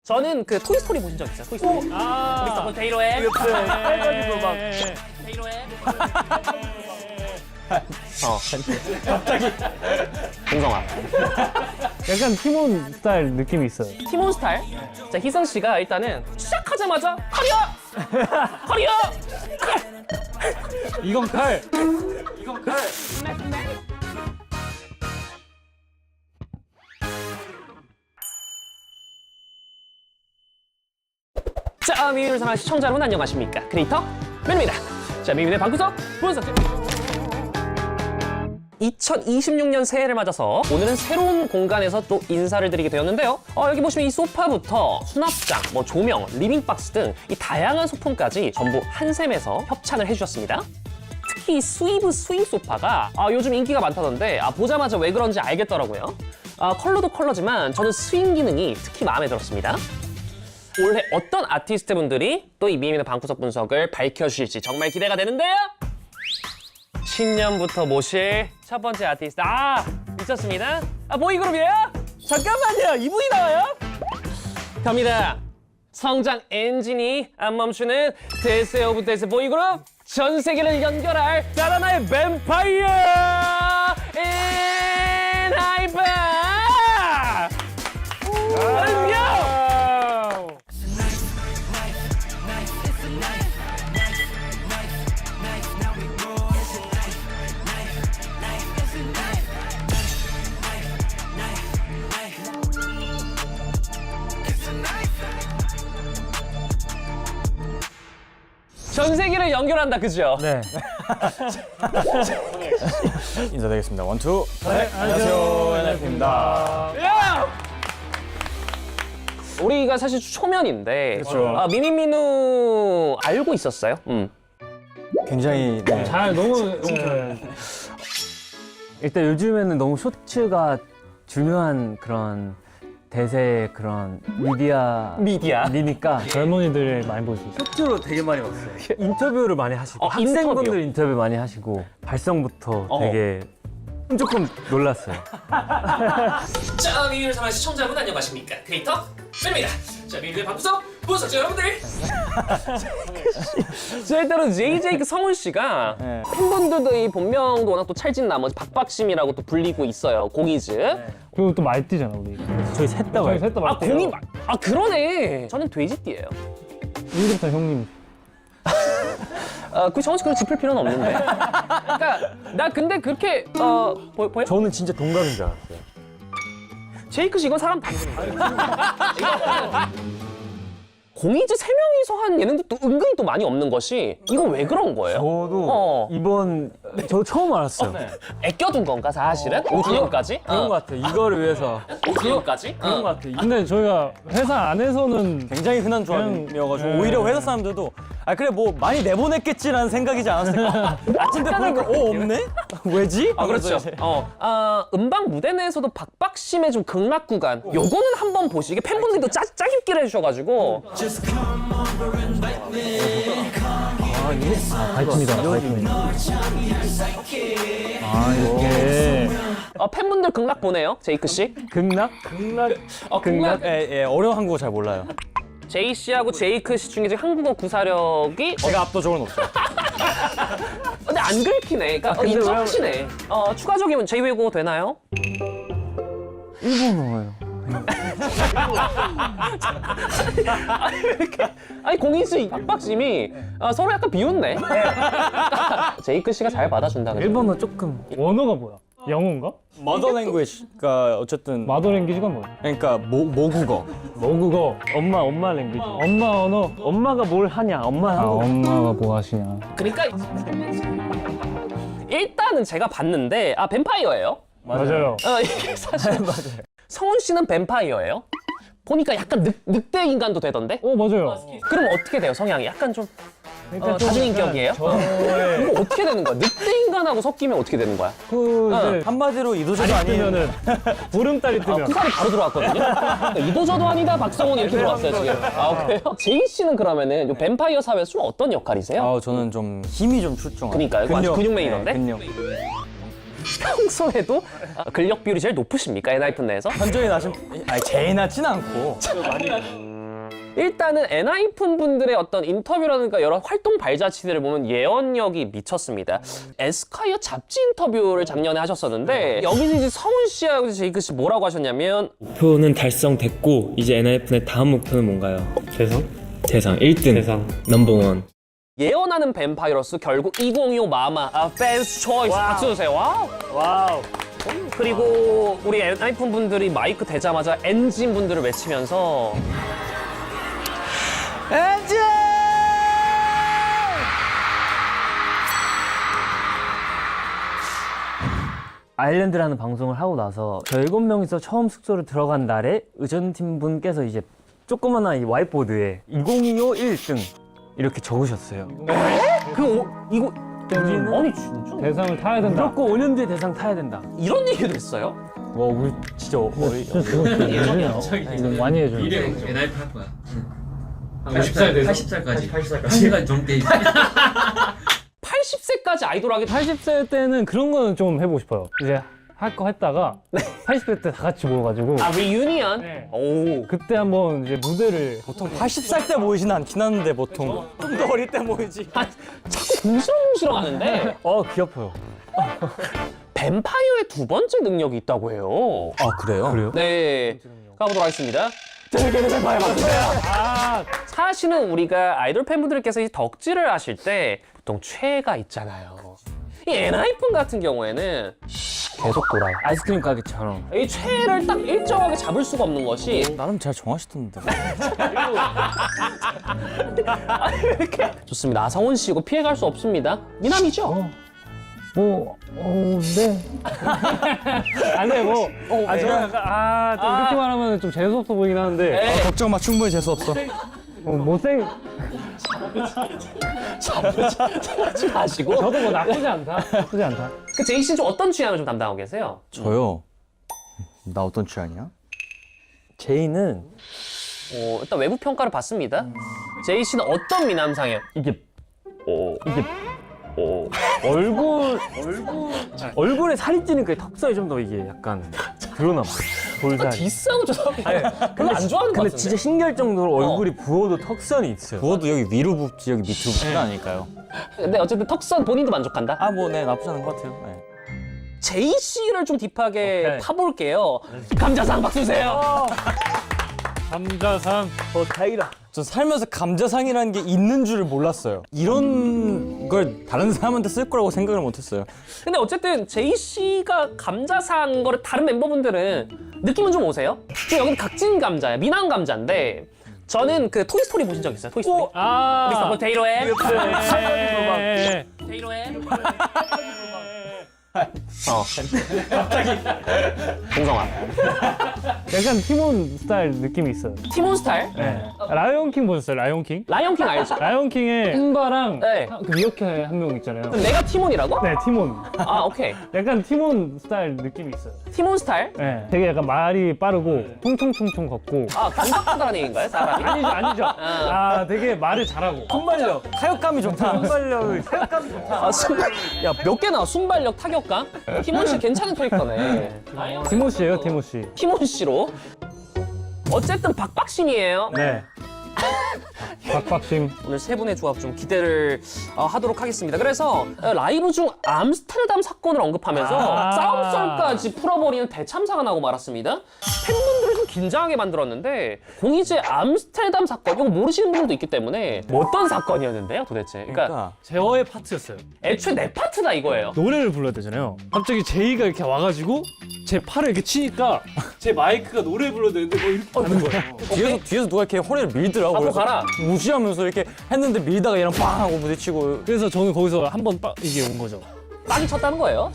저는 그 토이스토리 보신 적 있어요? 토이스토리. 토이스토리 데이로에. 해가지고 막 데이로에. 갑자기. 동성아. 약간 티몬 스타일 느낌이 있어요. 티몬 스타일. 자, 희성 씨가 일단은 시작하자마자 커리어! 커리어! 이건 칼. 자, 미미를 사랑하는 시청자 여러분 안녕하십니까? 크리에이터 맨입니다. 자, 미미의 방구석 분석. 2026년 새해를 맞아서 오늘은 새로운 공간에서 또 인사를 드리게 되었는데요. 여기 보시면 이 소파부터 수납장, 뭐 조명, 리빙박스 등 이 다양한 소품까지 전부 한샘에서 협찬을 해주셨습니다. 특히 이 스위브 스윙 소파가 요즘 인기가 많다던데 보자마자 왜 그런지 알겠더라고요. 컬러도 컬러지만 저는 스윙 기능이 특히 마음에 들었습니다. 올해 어떤 아티스트 분들이 또 이 미미의 방구석 분석을 밝혀주실지 정말 기대가 되는데요. 신년부터 모실 첫 번째 아티스트 있었습니다. 보이그룹이에요? 잠깐만요, 이분이 나와요? 갑니다. 성장 엔진이 안 멈추는 데스 오브 데스 보이그룹, 전 세계를 연결할 나라나의 뱀파이어 엔하이픈! 안녕! 전 세계를 연결한다, 그죠? 네. 인사드리겠습니다. 원투. 네, 안녕하세요. NF입니다. 야! 우리가 사실 초면인데 그렇죠. 미니민우 알고 있었어요? 굉장히 네. 잘 너무. 일단 요즘에는 너무 쇼츠가 중요한 그런 대세 그런 미디어니까 젊은이들이 많이 볼 수 있어요. 쇼츠로 되게 많이 봤어요. 인터뷰를 많이 하시고 학생분들 인터뷰 많이 하시고 발성부터 되게 조금 놀랐어요. 자, 미미를 사랑하는 시청자 여러분 안녕하십니까? 크리에이터 맨입니다. 자, 미미의 방구석 분석자 여러분들. 자, 일단은 JJ 성훈 씨가 네. 팬분들도 이 본명도 워낙 또 찰진 나머지 박박심이라고 또 불리고 있어요. 공이즈. 그리고 또 말띠잖아 우리. 저희 셋 다 저희 셋다 말띠예요. 그러네. 저는 돼지띠예요. 이제부터 형님. 그 정원 씨 그렇게 짚을 필요는 없는데. 그러니까 나 근데 그렇게 보여? 저는 진짜 동갑인 줄 알았어요. 제이크 씨 이건 사람 당근인 거예요. 공이즈 3명이서 한 예능도 또 은근히 또 많이 없는 것이 이건 왜 그런 거예요? 저도 이번 저 처음 알았어요. 애껴둔 건가 사실은? 5주년까지? 그런 것 같아요. 이거를 위해서 5주년까지? 그런 것 같아요. 근데 저희가 회사 안에서는 굉장히 흔한 조합이어가지고 오히려 회사 사람들도 그래 뭐 많이 내보냈겠지라는 생각이지 않았을까. 아침에 보니까 없네? 왜지? 그렇죠. 음방 무대 내에서도 박박심의 좀 극락 구간 요거는 한번 보시. 이게 팬분들이 또 짜깁기를 해주셔가지고 바이킹이다. 이렇게 팬분들 극락 보네요. 제이크 씨. 극락? 극락. 예, 어려운 한국어 잘 몰라요. 제이 씨하고 제이크 씨 중에 지금 한국어 구사력이 제가 압도적으로 높죠. 근데 안 긁히네. 그러니까 근데 인정하시네. 추가적이면 제이 외국어 되나요? 일본어예요. 아니 공인수 박박심이 서로 약간 비웃네. 제이크 씨가 잘 받아준다는. 일본어 조금. 원어가 뭐야? 영어인가? 머더 랭귀지가 어쨌든 마더 랭귀지가 뭐야? 그러니까 모국어. 모국어. 엄마 랭귀지. 엄마 언어. 엄마가 뭘 하냐? 엄마 하고. 엄마가 뭐 하시냐? 그러니까 일단은 제가 봤는데 뱀파이어예요. 맞아요. 이게 사실 맞아요. 성훈 씨는 뱀파이어예요. 보니까 약간 늑대 인간도 되던데? 맞아요. 그럼 어떻게 돼요, 성향이? 약간 좀 그러니까 좀 다중인격이에요? 저의 이거 어떻게 되는 거야? 늑대 인간하고 섞이면 어떻게 되는 거야? 이제 한마디로 이도저도 다리 아닌 뜨면은 보름달이 뜨면 쿠사리 바로 들어왔거든요? 이도저도 아니다 박성훈 이렇게 들어왔어요 지금. 그래요? 제이 씨는 그러면은 요 뱀파이어 사회에서 좀 어떤 역할이세요? 저는 좀 힘이 좀 출중한. 그러니까요. 아주 근육맨이던데? 네, 근육. 평소에도 근력 비율이 제일 높으십니까? 엔하이픈 내에서? 현저히 낮은, 제일 낮진 않고. 일단은 엔하이픈 분들의 어떤 인터뷰라든가 여러 활동 발자취들을 보면 예언력이 미쳤습니다. 에스콰이어 잡지 인터뷰를 작년에 하셨었는데 여기서 이제 성훈 씨하고 제이크 씨 뭐라고 하셨냐면 목표는 달성됐고 이제 엔하이픈의 다음 목표는 뭔가요? 대상 1등 대상 넘버원. 예언하는 뱀파이러스 결국 2025 마마 베스트 초이스 박수 주세요. 와우. 그리고 우리 엔하이픈 분들이 마이크 대자마자 엔진 분들을 외치면서 엔진! 아일랜드라는 방송을 하고 나서 저 7명이서 처음 숙소를 들어간 날에 의전팀 분께서 이제 조그마한 이 와이트보드에 2025 1등 이렇게 적으셨어요. 이거 우리는 아니 진짜 대상을 타야 된다. 무조건 5년 뒤에 대상 타야 된다. 이런 얘기도 했어요? 와 우리 진짜 이거 많이 해줘. 엔하이픈 할 거야. 80살 돼서 80살까지 80살까지 젊게 80세까지 아이돌 하게 80세 때는 그런 거는 좀 해보고 싶어요. 이제 할 거 했다가 80세 때 다 같이 모여가지고 리유니언? 네. 오. 그때 한번 이제 무대를 보통 80살 때 모이진 않긴 하는데 보통 좀 더 어릴 때 모이지. 자꾸 궁시렁궁시렁 하는데 귀엽어요. 뱀파이어의 두 번째 능력이 있다고 해요. 아 그래요? 네, 가보도록 하겠습니다. 사실은 우리가 아이돌 팬분들께서 이 덕질을 하실 때 보통 최애가 있잖아요. 이 엔하이픈 같은 경우에는 계속 돌아요. 아이스크림 가게처럼. 이 최애를 딱 일정하게 잡을 수가 없는 것이 나름 잘 정하시던데. 좋습니다. 아성훈 씨 이거 피해갈 수 없습니다. 미남이죠? 네. 안 돼, 뭐. 저 약간, 좀 이렇게 말하면 좀 재수없어 보이긴 하는데, 네. 걱정 마, 충분히 재수 없어. 하지 마시고. 저도 뭐 나쁘지 않다. 그 제이 씨는 좀 어떤 취향을 좀 담당하고 계세요? 저요? 나 어떤 취향이야? 제이는 일단 외부 평가를 받습니다. 제이 씨는 어떤 미남상이에요? 이게 얼굴에 살이 찌니까 턱살이 좀 더 이게 약간 드러나 봐. 볼살. 디스하고 저 사람이 별로 안 좋아하는 것 근데 같은데. 진짜 신기할 정도로 얼굴이 부어도 턱선이 있어요. 부어도 여기 위로 붓지 여기 밑으로 붓지 않을까요? 근데 어쨌든 턱선 본인도 만족한다? 아 뭐 네 나쁘지 않은 것 같아요. 네. 제이 씨를 좀 딥하게 오케이. 파볼게요. 감자상 박수 주세요. 감자상. 다행이다. 전 살면서 감자상이라는 게 있는 줄을 몰랐어요. 이런 걸 다른 사람한테 쓸 거라고 생각을 못했어요. 근데 어쨌든 제이 씨가 감자상 거를 다른 멤버분들은 느낌은 좀 오세요? 지금 여기는 각진 감자야, 미남 감자인데 저는 그 토이스토리 보신 적 있어요? 토이스토리? 미스터 포테이토 햄? 포테이토 햄? 갑자기 동성아 약간 티몬 스타일 느낌이 있어요. 티몬 스타일? 라이온킹 보셨어요? 라이온킹? 라이온킹 알죠? 라이온킹의 심바랑 네. 그 미어캣 한 명 있잖아요. 그럼 내가 티몬이라고? 네, 티몬. 아 오케이. 약간 티몬 스타일 느낌이 있어요. 티몬 스타일? 네, 되게 약간 말이 빠르고 퉁퉁퉁퉁 걷고. 아 감각하다는 얘기인가요 사람이? 아니죠. 아, 되게 말을 잘하고. 순발력, 타격감이 좋다. 순발력을 타격감이 좋다. 아 순발 야몇 개 나와? 순발력, 타격감? 티몬 씨 괜찮은 캐릭터네. 티모시예요, 티모시. 티몬 씨로. 어쨌든 박박심이에요. 네. 박박심. 오늘 세 분의 조합 좀 기대를 하도록 하겠습니다. 그래서 라이브 중 암스테르담 사건을 언급하면서 싸움썰까지 풀어버리는 대참사가 나고 말았습니다. 팬분들을 좀 긴장하게 만들었는데 공이제 암스테르담 사건 이거 모르시는 분들도 있기 때문에 뭐 어떤 사건이었는데요 도대체? 그러니까 제어의 파트였어요. 애초에 내 파트다 이거예요. 노래를 불러야 되잖아요. 갑자기 제이가 이렇게 와가지고 제 팔을 이렇게 치니까 제 마이크가 노래 불러야 되는데 뭐 이렇게 하는 거예요. 뒤에서 누가 이렇게 허리를 밀더라고. 앞으로 그래서 가라. 무시하면서 이렇게 했는데 밀다가 얘랑 빵 하고 부딪히고. 그래서 저는 거기서 한번 이게 온 거죠. 빡이 쳤다는 거예요.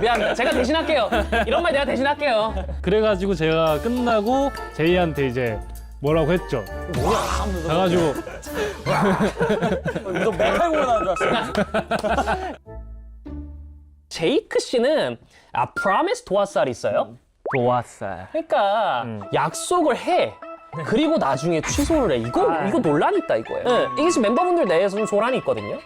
미안합니다. 제가 대신할게요. 이런 말 내가 대신할게요. 그래가지고 제가 끝나고 제이한테 이제 뭐라고 했죠. 가가지고 너 메탈 공연하는 줄 알았어. 제이크 씨는 프라미스 도화살이 있어요. 좋았어요. 그러니까 약속을 해. 그리고 나중에 취소를 해. 이거 논란이 있다 이거예요. 네, 이게 지금 멤버분들 내에서 좀 소란이 있거든요.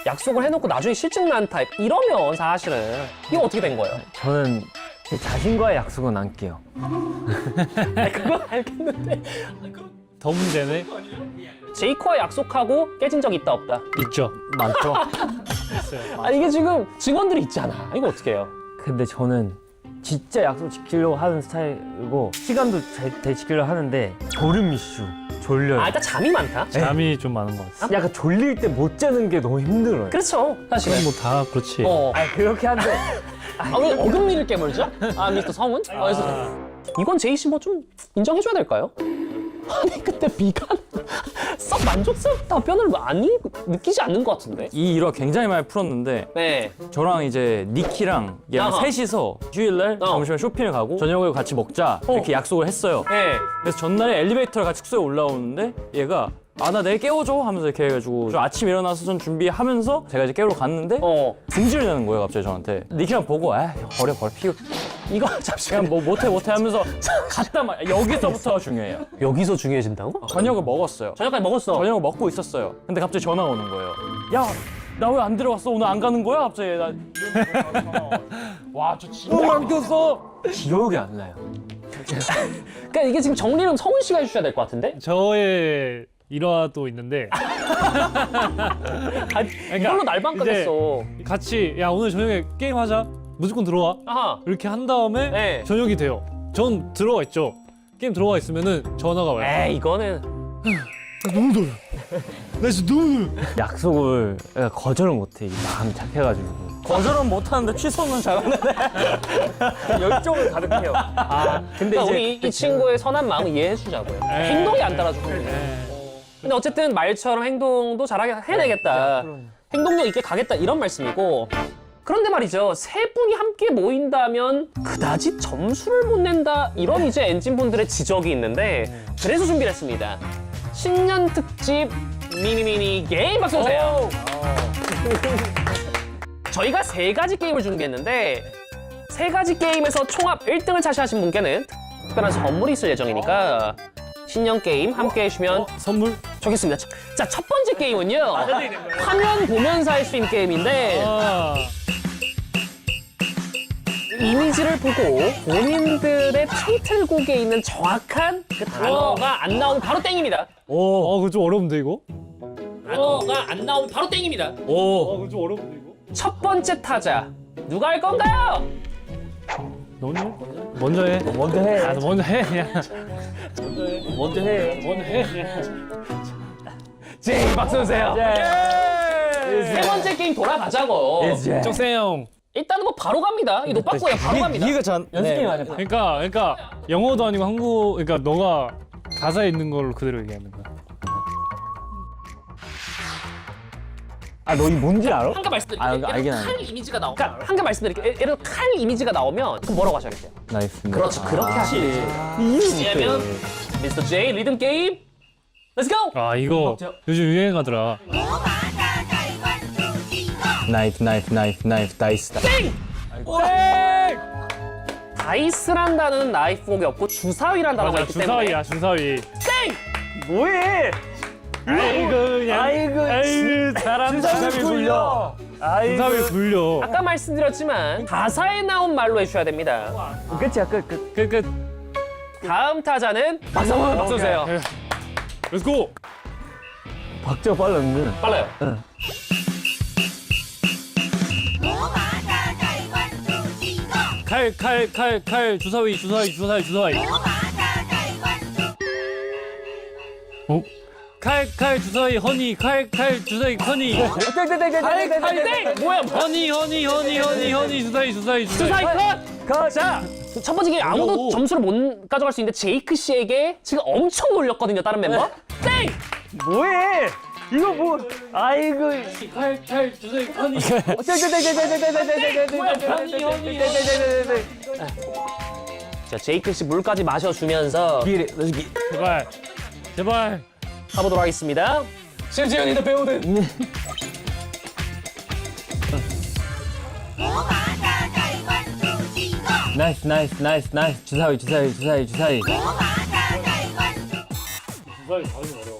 약속을 해놓고 나중에 실증 나는 타입. 이러면 사실은 이거 어떻게 된 거예요? 저는 제 자신과의 약속은 안 깨요. 그건 알겠는데 더 문제네. 제이크와 약속하고 깨진 적 있다 없다? 있죠. 많죠. 아 이게 지금 증언들이 있잖아. 이거 어떻게 해요? 근데 저는 진짜 약속 지키려고 하는 스타일이고 시간도 잘 지키려고 하는데 졸음 이슈, 졸려요. 아 일단 잠이 많다. 잠이 좀 많은 것 같아. 약간 졸릴 때 못 자는 게 너무 힘들어요. 그렇죠. 사실은. 뭐 다 그렇지. 그렇게 한데 아, 왜 어금니를 깨물죠? 아, 미스터 성훈? 그래서 이건 제이 씨 뭐 좀 인정해줘야 될까요? 아니, 근데 미간 썩 만족스럽다 답변을 많이 느끼지 않는 것 같은데? 이 일화 굉장히 많이 풀었는데 네. 저랑 이제 니키랑 얘랑 아하. 셋이서 휴일날 점심에 쇼핑을 가고 저녁을 같이 먹자 이렇게 약속을 했어요. 네. 그래서 전날에 엘리베이터를 같이 숙소에 올라오는데 얘가 아 나 내일 깨워줘 하면서 이렇게 해가지고 저 아침 일어나서 전 준비하면서 제가 이제 깨우러 갔는데 승질을 내는 거예요 갑자기 저한테. 니키랑 보고 아 버려 피우 이거 잠시만. 그냥 뭐 못해 하면서 갔다 말 여기서부터가 중요해요. 여기서 중요해진다고? 저녁을 먹었어요. 저녁까지 먹었어. 저녁을 먹고 있었어요. 근데 갑자기 전화가 오는 거예요. 야, 나 왜 안 들어갔어? 오늘 안 가는 거야? 갑자기 나. 와, 저 진짜 안 꼈어. 기억이 안 나요. 그러니까 이게 지금 정리는 성훈 씨가 해주셔야 될 것 같은데? 저의 일화도 있는데 이걸로 날방 이제 끄겠어. 같이 야 오늘 저녁에 게임 하자. 무조건 들어와. 아하. 이렇게 한 다음에 네. 저녁이 돼요. 전 들어와 있죠. 게임 들어와 있으면은 전화가 와요. 에이, 이거는. 너무 더워. 나 진짜 너무 더워. 약속을 내가 거절을 못해. 이게 마음이 착해가지고. 거절은 못하는데 취소는 잘하는데. 열정을 가득해요. 근데 우리 이 친구의 선한 마음을 이해해주자고요. 행동이 안 따라주고. 근데 어쨌든 말처럼 행동도 잘하게 해내겠다. 행동력 있게 가겠다 이런 말씀이고. 그런데 말이죠. 세 분이 함께 모인다면 그다지 점수를 못 낸다 이런 이제 엔진분들의 지적이 있는데 그래서 준비를 했습니다. 신년 특집 미니미니 게임 박수 주세요. 저희가 3가지 게임을 준비했는데 3가지 게임에서 총합 1등을 차지하신 분께는 특별한 선물이 있을 예정이니까 신년 게임 함께 해주시면 선물? 좋겠습니다. 자, 첫 번째 게임은요. 화면 보면서 할 수 있는 게임인데 아. 이미지를 보고 본인들의 타이틀곡에 있는 정확한 그 단어가 안 나오면 바로 땡입니다. 그거 좀 어려운데 이거? 단어가 안 나오면 바로 땡입니다. 그거 좀 어려운데 이거? 첫 번째 타자 누가 할 건가요? 너는 먼저 해. 먼저 해. 아, 먼저 해 그냥. 먼저 해. 먼저 해 그냥. 제이 박수 주세요. 세 번째 게임 돌아가자고. 쪽세형. 일단은 뭐 바로 갑니다. 이 노빠꾸야 바로 갑니다. 이해가 잘. 연습 게임 하자. 그러니까 영어도 아니고 한국 그러니까 너가 가사에 있는 걸로 그대로 얘기하는 거야. 너 이 뭔지 알아? 한 개 말씀드릴게요. 알긴 칼 이미지가 나오면 그러니까 한 개 말씀드릴게요. 예를 들어 칼 이미지가 나오면 그럼 뭐라고 하셔야겠어요? 나이스. 그렇죠. 그렇게 하시지. 그러면 미스터 제이 리듬 게임 렛츠 고! 아 이거 요즘 유행하더라. 나이프 다이스. 다이스란 단어는 나이프곡이 없고 주사위란 단어가 맞아 있기 때문에 주사위야 주사위. 뭐해? 아이고 그냥. 아이고 잘한다. 주사위 굴려. 주사위 굴려. 아까 말씀드렸지만 가사에 나온 말로 해주셔야 됩니다. 끝이야 끝. 끝. 다음 타자는 박수 주세요. 렛츠고. 박자 빨랐네. 빨라요. 칼 주사위. 어? 칼 주사위 허니 칼 주사위 허니 땡! 뭐야? 허니 주사위 주사위 컷! 자, 첫 번째 게임 아무도 점수를 못 가져갈 수 있는데 제이크 씨에게 지금 엄청 놀렸거든요, 다른 멤버. 땡! 뭐해? 이거 뭐? 아이고. 칼 주사위 허니 자, 제이크 씨 물까지 마셔주면서 제발 가보도록 하겠습니다. 심지현이 더 배우는. 나이스. 주사위. 주사위 발음이 어려워.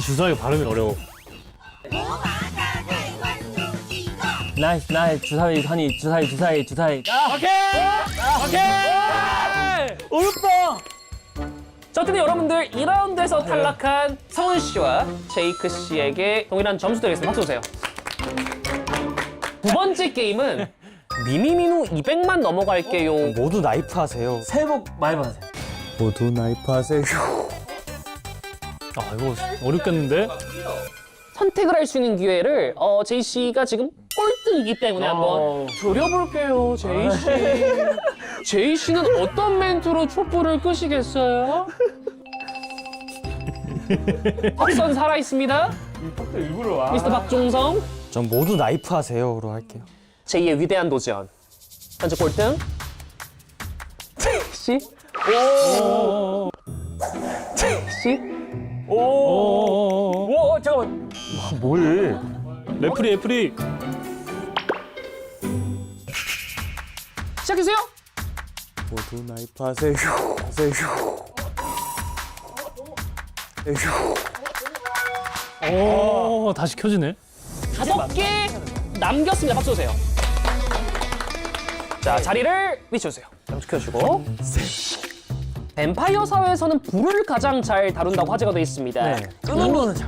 주사위 발음이 어려워. 나이스. 주사위 허니 주사위. 오케이. 자, 자, 어쨌든 여러분들 2라운드에서 탈락한 성훈 씨와 제이크 씨에게 동일한 점수 드리겠습니다. 박수 주세요. 두 번째 게임은 미미민우 200만 넘어갈게요. 모두 나이프 하세요. 새해 복 많이 받으세요. 모두 나이프 하세요. 아 이거 어렵겠는데? 선택을 할 수 있는 기회를 제이 씨가 지금 꼴등이기 때문에 한번 드려볼게요, 제이 씨. 제이 씨는 어떤 멘트로 촛불을 끄시겠어요? 턱선 살아 있습니다. 미스터 박종성. 전 모두 나이프 하세요로 할게요. 제2의 위대한 도전. 현재 꼴등. 제이 씨. 제이 씨. 오, 잠깐만. 뭘? 레프리. 시작해주세요. 모두 나이프 하세요. 오 다시 켜지네. 5개 남겼습니다. 박수 주세요. 자, 자리를 위치해주세요. 지켜주시고. 뱀파이어 사회에서는 불을 가장 잘 다룬다고 화제가 되어 있습니다. 끄는 거는 잘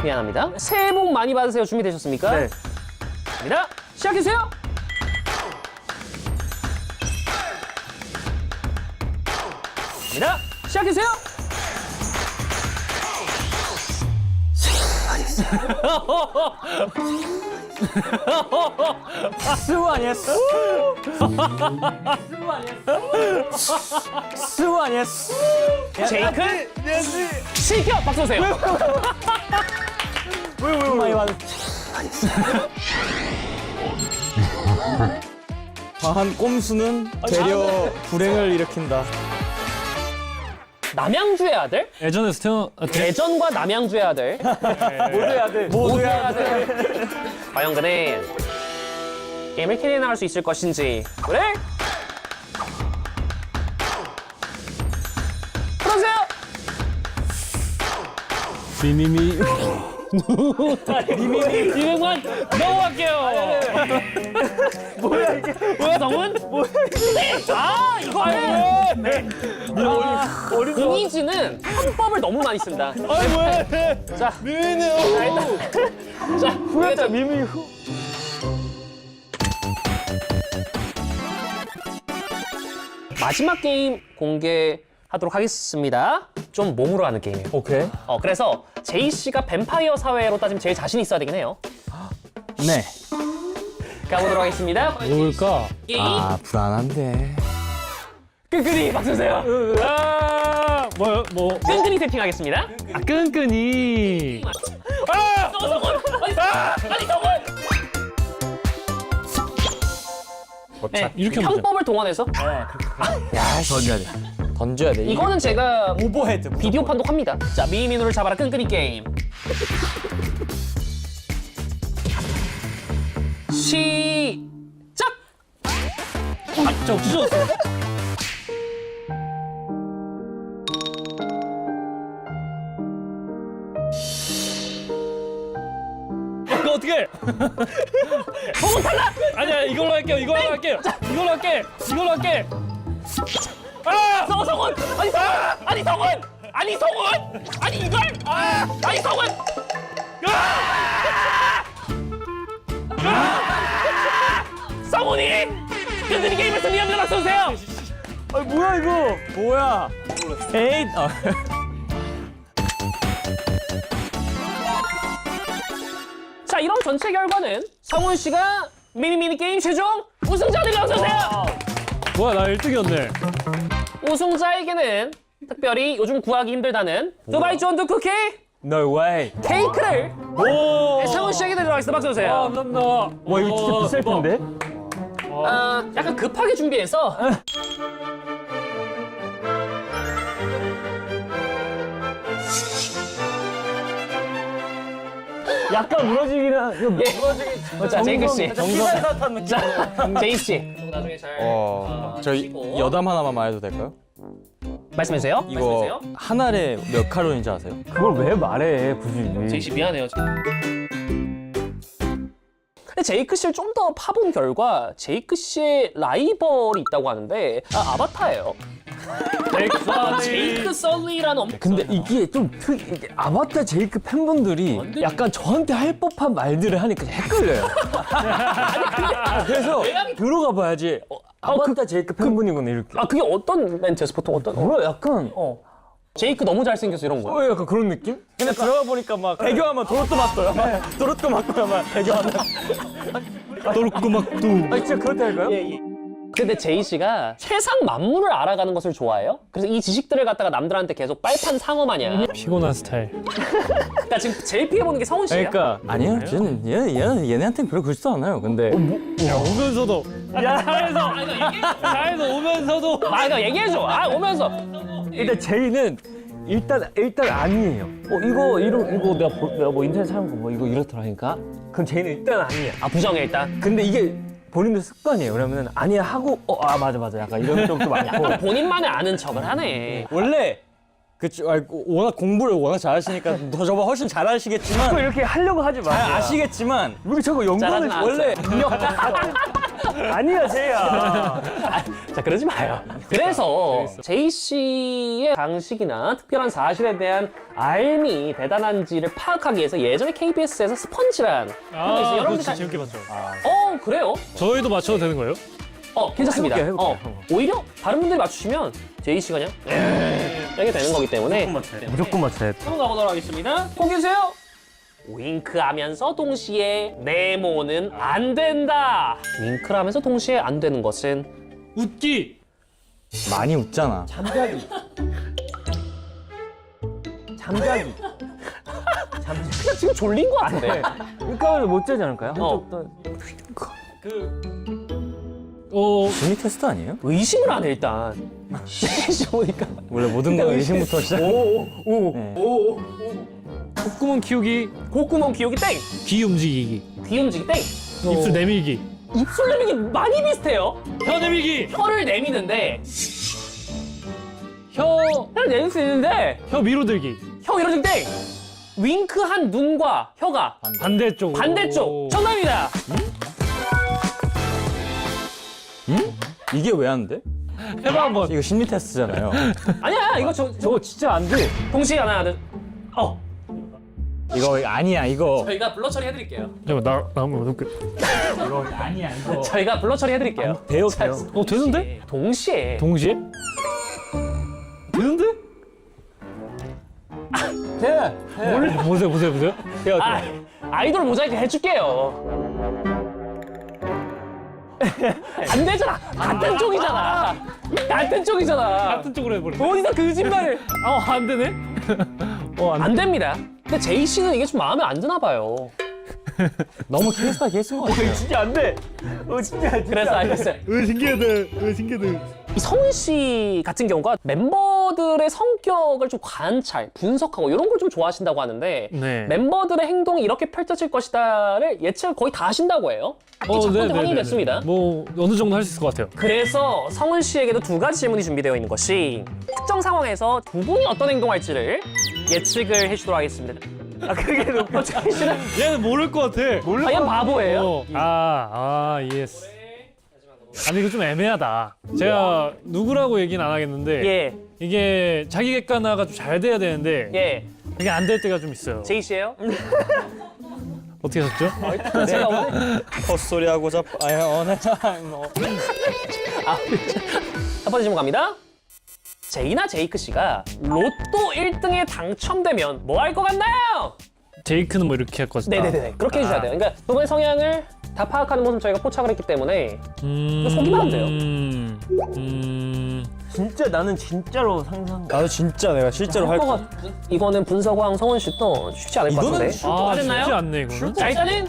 미안합니다. 새해 복 많이 받으세요. 준비되셨습니까? 네. 갑니다. 시작해주세요. 갑니다. 시작해주세요. 스우 아니야? 스우 아니야? 제이크 실격 박수 주세요. 많이 받으 과한 꼼수는 되려 불행을 일으킨다. 남양주의 아들? 예전에서 대전과 남양주의 아들. 모두의 아들. 과연 그는 게임을 캐리해 나갈 수 있을 것인지. 그래? 풀어주세요. 미미미. 200만 넘어갈게요. 뭐야 이게? 뭐야 성훈? 뭐야 이게? 아 이거는 네. 이미지는 편법을 너무 많이 쓴다. 아니 뭐해? 자, 자, 후회자 미미 후. 마지막 게임 공개하도록 하겠습니다. 좀 몸으로 하는 게임이에요. 오케이. 그래서 제이 씨가 뱀파이어 사회로 따지면 제일 자신 있어야 되긴 해요. 네. 가보도록 하겠습니다. 뭘까? 게임 불안한데. 끈끈이 박수 주세요. 아 뭐요? 뭐? 끈끈이 세팅하겠습니다. 아 끈끈이. 성훈! 아니 성훈! 네, 이렇게 하면 편법을 동원해서 던져야 돼. 이거는 제가 오버헤드. 비디오 판독합니다. 자, 미미누를 잡아라 끈끈이 게임. 시작! 저 찢었어. 이거 어떻게? 성훈 탈락! 아니야 이걸로 할게요. 이걸로 할게. 성훈! 아니 성훈! 아니 이걸! 아니 성훈! 성훈이 끈끈이 게임을 승리합니다. 박수 주세요. 뭐야 이거? 뭐야? 에잇. 자, 이런 전체 결과는 성훈 씨가 미니미니 게임 최종 우승자들이 박수 주세요. 뭐야 나 1등이었네. 우승자에게는 특별히 요즘 구하기 힘들다는 두바이 쫀득 쿠키 No way. 케이크를 성훈 씨에게 드리도록 하겠습니다. 박수 주세요. 와 이거 진짜 비쌀 텐데? 약간 급하게 준비해서 약간 무너지기는 자, 제이크 씨. 정성 느낌. 자, 제이 씨. 나중에 잘 저희 여담 하나만 말해도 될까요? 말씀해 주세요. 이거 한 알에 몇 칼로리인지 아세요? 그걸 왜 말해 굳이? 제이 씨 미안해요. 근데 제이크 씨를 좀 더 파본 결과 제이크 씨의 라이벌이 있다고 하는데 아바타예요. 제이크 썰리라는 근데 이게 좀 이게 아바타 제이크 팬분들이 약간 저한테 할 법한 말들을 하니까 헷갈려요. 그래서 들어가 봐야지. 아바타 제이크 팬분이구나 이렇게. 아 그게 어떤 멘트였어? 보통 어떤? 뭐야 약간 제이크 너무 잘생겼어 이런 거야? 약간 그런 느낌? 근데 들어가 보니까 막 배경하면 도로또 맞어요. 도로또 맞고요, 막 배경하면. 또르꾸막두. 아 진짜 그렇다니까요? 근데 제이 씨가 세상 만물을 알아가는 것을 좋아해요? 그래서 이 지식들을 갖다가 남들한테 계속 빨판 상어 마냥. 피곤한 스타일. 그러니까 지금 제일 피해보는 게 성훈 씨예요? 그러니까 아니요, 저는 얘네한테는 별로 그렇지도 않아요. 근데 야 오면서도. 차에서 오면서도. 아 이거 얘기해줘. 아 오면서. 근데 제이는 일단 아니에요. 이거 내가 뭐 인터넷 사는 거 뭐 이거 이렇더라니까. 그럼 제이는 일단 아니야. 아 부정해 일단. 근데 이게 본인도 습관이에요. 그러면은 아니야 하고 맞아 약간 이런 쪽도 많고. 약간 본인만의 아는 척을 하네. 원래 워낙 공부를 워낙 잘하시니까 더 저보다 훨씬 자꾸 잘하시겠지만 이렇게 하려고 하지 잘 마세요. 아시겠지만 왜 자꾸 연관을 잘하진 원래 아니야 제이야. 자 그러지 마요. 그래서 제이 씨의 방식이나 특별한 사실에 대한 알미 대단한지를 파악하기 위해서 예전에 KBS에서 스펀지란 그런 게 있어요. 그거 여러분들 진짜 재밌게 봤죠. 그래요? 저희도 맞춰도 되는 거예요? 괜찮습니다. 해볼게요. 오히려 다른 분들이 맞추시면 제이 씨가 그냥 이렇게 되는 거기 때문에 무조건 맞춰야 돼. 한번 가보도록 하겠습니다. 보기 주세요. 윙크하면서 동시에 네모는 안 된다. 윙크를 하면서 동시에 안 되는 것은 웃기. 많이 웃잖아. 잠자기. 그냥 지금 졸린 것 같은데. 그러니까 못 자지 않을까요? 한쪽도. 심리 테스트 아니에요? 의심을 안 해 일단. 제이 보니까 원래 모든 건 의심부터 시작. 콧구멍 키우기, 콧구멍 키우기 땡. 귀 움직이기, 귀 움직이 땡. 입술 내밀기, 입술 내미기 많이 비슷해요. 혀 내밀기, 혀를 내미는데 혀 혀를 내밀 수 있는데 밀어들기. 혀 이러지 땡. 윙크한 눈과 혀가 반대쪽. 반대쪽. 정답입니다. 이게 왜 안 돼? 해봐 한번. 이거 심리 테스트잖아요. 아니야 이거 저거 진짜 안 돼. 동시에 하나 둘. 이거 아니야 이거. 저희가 블러 처리 해드릴게요. 잠깐만 나오면 어떡해. 저희가 블러 처리 해드릴게요. 돼요. 되는데? 동시에 동시에? 되는데? 보세요. 아이돌 모자이크 해줄게요. 안 되잖아. 같은 쪽이잖아. 같은 쪽이잖아. 같은 쪽으로 해버려. 어디서 거짓말을? 안 되네? 안 됩니다. 근데 제이 씨는 이게 좀 마음에 안 드나 봐요. 너무 케이스바이 케이스인 것 같아요. 진짜 안 돼. 진짜. 그래서 알겠어요. 신기하다. 이 성훈 씨 같은 경우가 멤버들의 성격을 좀 관찰, 분석하고 이런 걸 좀 좋아하신다고 하는데 네. 멤버들의 행동이 이렇게 펼쳐질 것이다를 예측을 거의 다 하신다고 해요. 이 첫 번째 확인이 됐습니다. 뭐 어느 정도 할 수 있을 것 같아요. 그래서 성훈 씨에게도 두 가지 질문이 준비되어 있는 것이 특정 상황에서 두 분이 어떤 행동할지를 예측을 해주도록 하겠습니다. 그게 높고 제이 씨는 얘는 모를 것 같아. 얘는 바보예요. 예스. 아니 이거 좀 애매하다. 제가 누구라고 얘기는 안 하겠는데 예, 이게 자기 객관화가 좀 잘 돼야 되는데 예. 그게 안 될 때가 좀 있어요. 제이 씨예요? 어떻게 하셨죠? 제가 오늘 헛소리하고 어느 첫 번째 질문 갑니다. 제이나 제이크 씨가 로또 1등에 당첨되면 뭐 할 것 같나요? 제이크는 뭐 이렇게 할 것이다. 네네네. 그렇게 해주셔야 돼요. 그러니까 두 분의 성향을 다 파악하는 모습 저희가 포착을 했기 때문에 속이면 안 돼요. 진짜 나는 진짜로 상상. 나도 진짜 내가 실제로 할 거. 이거는 분석왕 성원 씨도 쉽지 않을 것 같은데. 쉽지 됐나요? 않네 이거는. 자 일단은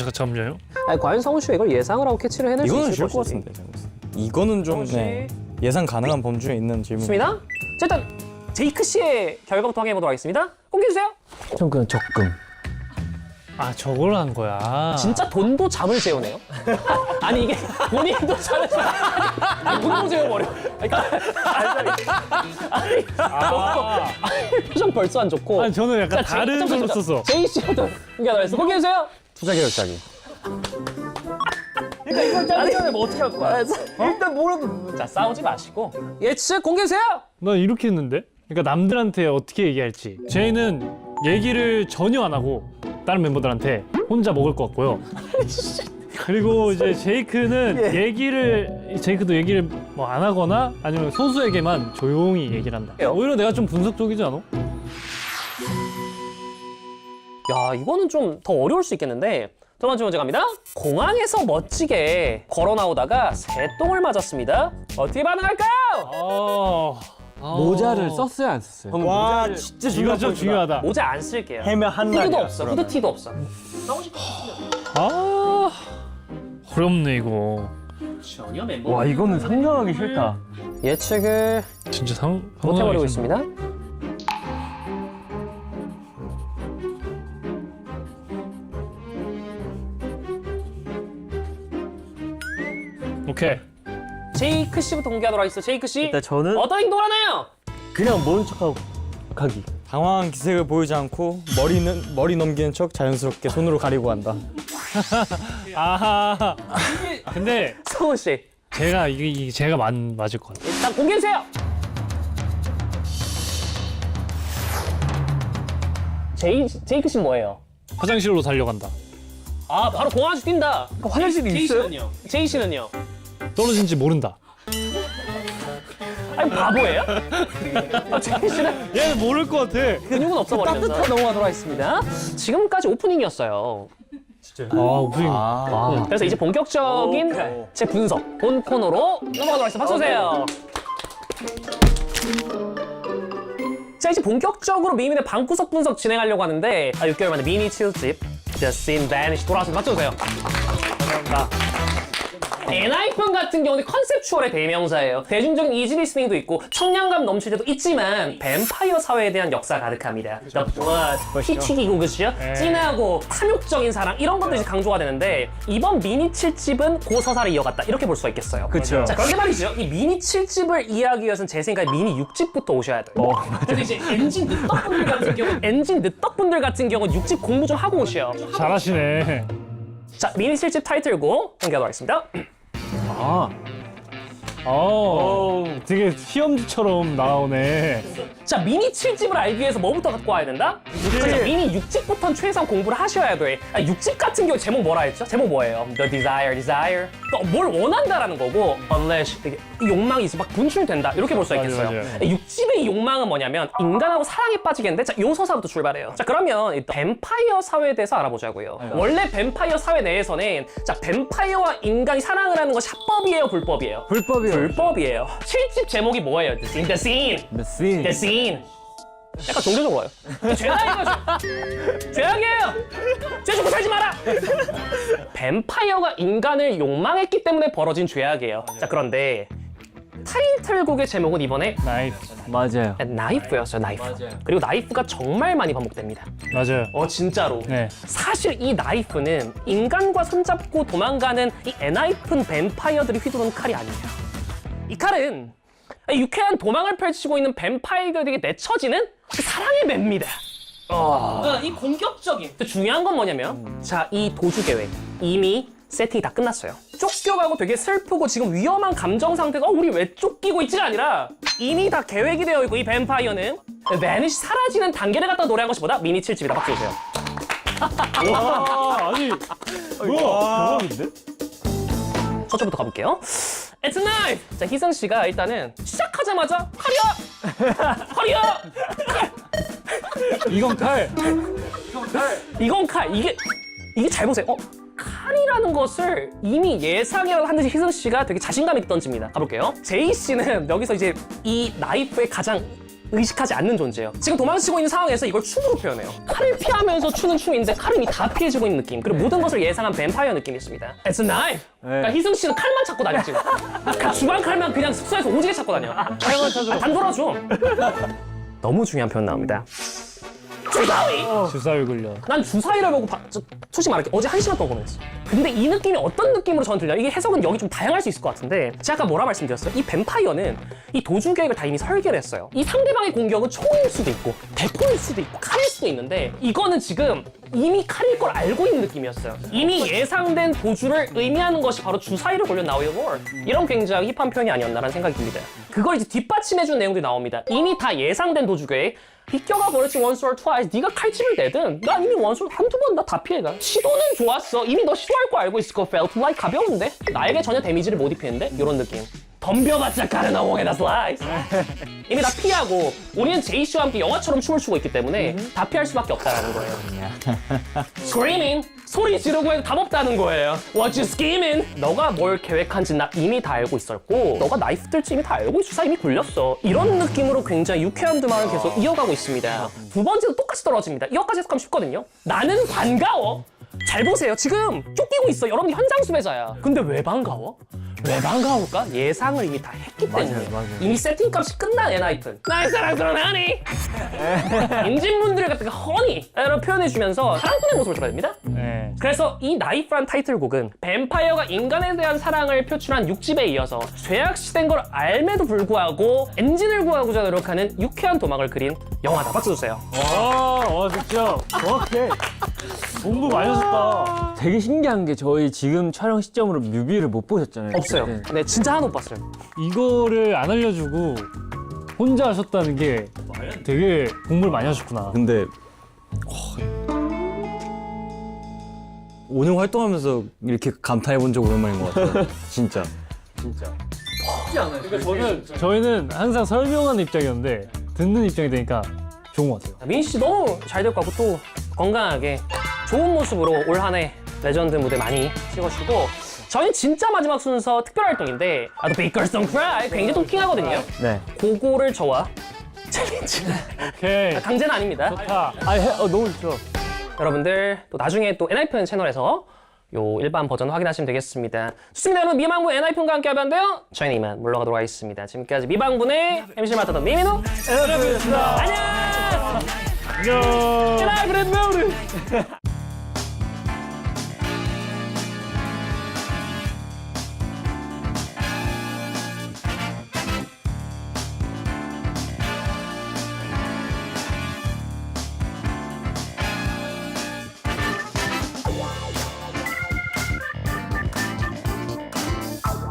잠깐만요. 아니, 과연 성훈 씨가 이걸 예상을 하고 캐치를 해낼 수 이거는 있을 쉬울 것 것인지. 같은데. 이거는 좀 네, 예상 가능한 범주에 있는 질문. 좋습니다. 자 일단 제이크 씨의 결과부터 확인해보도록 하겠습니다. 공개해주세요. 전 그냥 적금. 저걸 한 거야. 진짜 돈도 잠을 재우네요. 아니 이게 본인도 잠을 돈도 재워버려. 그러니까 아니, 표정 벌써 안 좋고. 아니 저는 약간 자, 다른 걸로 썼어. 제이 씨부터 공개하도록 하겠습니다. 공개해주세요. 투자 계획 짜기. 이걸 짜면 뭐 어떻게 할 거야? 일단 뭐라도. 자, 싸우지 마시고 예측 공개해주세요. 난 이렇게 했는데? 그러니까 남들한테 어떻게 얘기할지. 제이는 얘기를 전혀 안 하고 다른 멤버들한테 혼자 먹을 것 같고요. 그리고 이제 제이크는 제이크도 얘기를 뭐 안 하거나 아니면 소수에게만 조용히 얘기를 한다. 오히려 내가 좀 분석적이지 않아? 야, 이거는 좀 더 어려울 수 있겠는데. 두 번째 문제 갑니다. 공항에서 멋지게 걸어 나오다가 새똥을 맞았습니다. 어떻게 반응할까요? 모자를 썼어요, 안 썼어요? 와, 진짜 이거 좀 중요하다. 모자 안 쓸게요. 해면 한 후드도 날이야, 없어. 후드티도 없어. 아, 어렵네 이거. 전혀 멤버. 와, 이거는 상상하기 싫다. 예측을 진짜 못 해버리고 있습니다. 오케이. 제이크 씨부터 공개하도록 하겠습니다. 제이크 씨. 일단 저는 어떤 행동을 하나요? 그냥 모른 척하고 가기. 당황한 기색을 보이지 않고 머리 넘기는 척 자연스럽게 손으로 가리고 간다. 아하. 근데 성훈 씨. 이게 제가 맞을 것 같아. 일단 공개해주세요. 제이크 씨 뭐예요? 화장실로 달려간다. 아, 바로 공항에서 뛴다. 화장실이 있어요? 제이 씨는요? 떨어진지 모른다. 아니, 바보예요? 제이 씨는 얘는 모를 것 같아. 근육은 없어버리면서 따뜻한 넘어가도록 하겠습니다. 지금까지 오프닝이었어요. 아, 무슨 그래서 이제 본격적인 제 분석, 본 코너로 넘어가도록 하겠습니다. 박수 주세요. 자, 이제 본격적으로 미민의 방구석 분석 진행하려고 하는데 6개월 만에 미니 7집 The Scene Vanish 돌아왔습니다. 박수 주세요. 감사합니다. 엔하이픈 같은 경우는 컨셉추얼의 대명사예요. 대중적인 이지 리스닝도 있고 청량감 넘칠 때도 있지만 뱀파이어 사회에 대한 역사가 가득합니다. The Blood, 피 튀기고 그죠? 진하고 탐욕적인 사랑 이런 것들이 강조가 되는데 이번 미니 7집은 그 서사를 이어갔다 이렇게 볼 수가 있겠어요. 그쵸. 자, 그런데 말이죠. 이 미니 7집을 이해하기 위해서는 제 생각에 미니 6집부터 오셔야 돼요. 그래서 이제 엔진 늦덕분들 같은 경우는 6집 공부 좀 하고 오셔요. 잘하시네. 자, 미니 7집 타이틀곡 공개하도록 하겠습니다. 되게 시험지처럼 나오네. 자, 미니 7집을 알기 위해서 뭐부터 갖고 와야 된다? 자, 미니 6집부터는 최소한 공부를 하셔야 돼. 6집 같은 경우 제목 뭐라 했죠? 제목 뭐예요? The Desire. 그러니까 뭘 원한다라는 거고 Unleash, 이게 욕망이 이제 막 분출된다 이렇게 볼 수가 있겠어요. 맞아요. 6집의 이 욕망은 뭐냐면 인간하고 사랑에 빠지겠는데 자, 요 서사부터 출발해요. 자, 그러면 일단 뱀파이어 사회에 대해서 알아보자고요. 원래 뱀파이어 사회 내에서는 자, 뱀파이어와 인간이 사랑을 하는 것이 합법이에요, 불법이에요? 불법이에요. 7집 제목이 뭐예요? The Scene. 약간 종교적으로 와요. 죄악이에요. 죄악이에요. 죄 짓고 살지 마라. 뱀파이어가 인간을 욕망했기 때문에 벌어진 죄악이에요. 자, 그런데 타이틀곡의 제목은 이번에 맞아요. 나이프였어요. 그리고 나이프가 정말 많이 반복됩니다. 맞아요. 진짜로. 네. 사실 이 나이프는 인간과 손잡고 도망가는 이 엔하이픈 뱀파이어들이 휘두르는 칼이 아니에요. 이 칼은 유쾌한 도망을 펼치고 있는 뱀파이어들에게 내쳐지는 그 사랑의 맵니다. 그러니까 이 공격적인. 중요한 건 뭐냐면 자, 이 도주 계획 이미 세팅이 다 끝났어요. 쫓겨가고 되게 슬프고 지금 위험한 감정 상태가 우리 왜 쫓기고 있지가 아니라 이미 다 계획이 되어 있고 이 뱀파이어는 베니시 사라지는 단계를 갖다 노래한 것보다 미니 7집이다. 박수 주세요. 와, 아니, 뭐야? 대박인데? 첫 줄부터 가볼게요. It's a knife! 자, 희승 씨가 일단은 시작하자마자 칼이야! 이건 칼. 이건 칼. 이게 잘 보세요. 칼이라는 것을 이미 예상이라도 한 듯이 희승 씨가 되게 자신감 있게 던집니다. 가볼게요. 제이 씨는 여기서 이제 이 나이프의 가장 의식하지 않는 존재예요. 지금 도망치고 있는 상황에서 이걸 춤으로 표현해요. 칼을 피하면서 추는 춤인데 칼을 이미 다 피해지고 있는 느낌. 그리고 모든 것을 예상한 뱀파이어 느낌이 있습니다. It's a knife. 그러니까 희승 씨는 칼만 찾고 다녀 지금. 주방 칼만 그냥 숙소에서 오지게 찾고 다녀. 촬영을 찾으러. 단돌아줘. 너무 중요한 표현 나옵니다. 주사위! 주사위 굴려. 난 주사위를 보고 솔직히 말할게 어제 1시간 동안 고민했어. 근데 이 느낌이 어떤 느낌으로 저는 들려요? 이게 해석은 여기 좀 다양할 수 있을 것 같은데 제가 아까 뭐라 말씀드렸어요? 이 뱀파이어는 이 도주 계획을 다 이미 설계를 했어요. 이 상대방의 공격은 총일 수도 있고 대포일 수도 있고 칼일 수도 있는데 이거는 지금 이미 칼일 걸 알고 있는 느낌이었어요. 이미 예상된 도주를 의미하는 것이 바로 주사위를 걸려 나오요 뭘. 이런 굉장히 힙한 표현이 아니었나라는 생각이 듭니다. 그걸 이제 뒷받침해준 내용들이 나옵니다. 이미 다 예상된 도주 계획. 비껴가 버렸지 once or twice. 네가 칼집을 내든 난 이미 once or 한두 번 나 다 피해가. 시도는 좋았어. 이미 너 시도할 거 알고 있을 거. felt like 가벼운데? 나에게 전혀 데미지를 못 입히는데? 이런 느낌. 덤벼봤자 가르나 몽에다 슬라이스. 이미 다 피하고 우리는 제이씨와 함께 영화처럼 춤을 추고 있기 때문에 다 피할 수밖에 없다는 거예요. Screaming! 소리 지르고 해도 답 없다는 거예요. What you scheming? 너가 뭘 계획한지 나 이미 다 알고 있었고 너가 나이프 들지 이미 다 알고 있어. 이미 굴렸어. 이런 느낌으로 굉장히 유쾌한 드만을 계속 이어가고 있습니다. 두 번째도 똑같이 떨어집니다. 이것까지 해석하면 쉽거든요. 나는 반가워. 잘 보세요. 지금 쫓기고 있어. 여러분 현장 수배자야. 근데 왜 반가워? 왜 반가울까? 예상을 이미 다 했기 때문에. 이미 세팅값이 끝난 엔하이픈. 나의 사랑스러운 하니. 인진분들을 갖다가 허니라고 표현해주면서 사랑꾼의 모습을 줘야 됩니다. 네. 그래서 이 나이프란 타이틀곡은 뱀파이어가 인간에 대한 사랑을 표출한 6집에 이어서 죄악시된 걸 알매도 불구하고 엔진을 구하고자 노력하는 유쾌한 도망을 그린 영화다. 박수 주세요. 와, 진짜 정확해. 공부 많이 하셨다. 되게 신기한 게 저희 지금 촬영 시점으로 뮤비를 못 보셨잖아요. 없어요. 네. 네, 진짜 하나도 못 봤어요. 이거를 안 알려주고 혼자 하셨다는 게 되게 공부를 많이 하셨구나. 근데 오늘 활동하면서 이렇게 감탄해 본 적 오랜만인 것 같아요. 진짜. 저희는 항상 설명하는 입장이었는데 듣는 입장이 되니까 좋은 것 같아요. 민희 씨 너무 잘 될 것 같고 또 건강하게 좋은 모습으로 올 한 해 레전드 무대 많이 찍어주고 저희는 진짜 마지막 순서 특별 활동인데 또 Baker's Don't Cry 굉장히 토킹하거든요. 네. 그거를 저와 챌린지 오케이. 강제는 아닙니다. 좋다. 너무 좋죠. 여러분들 또 나중에 또 엔하이픈 채널에서 요 일반 버전 확인하시면 되겠습니다. 좋습니다. 여러분 미망부 엔하이픈과 함께 하는데요. 저희는 이만 물러가도록 하겠습니다. 지금까지 미망분의 MC 맡았던 미민호 엔하이픈이었습니다. 안녕. 안녕. 엔하이픈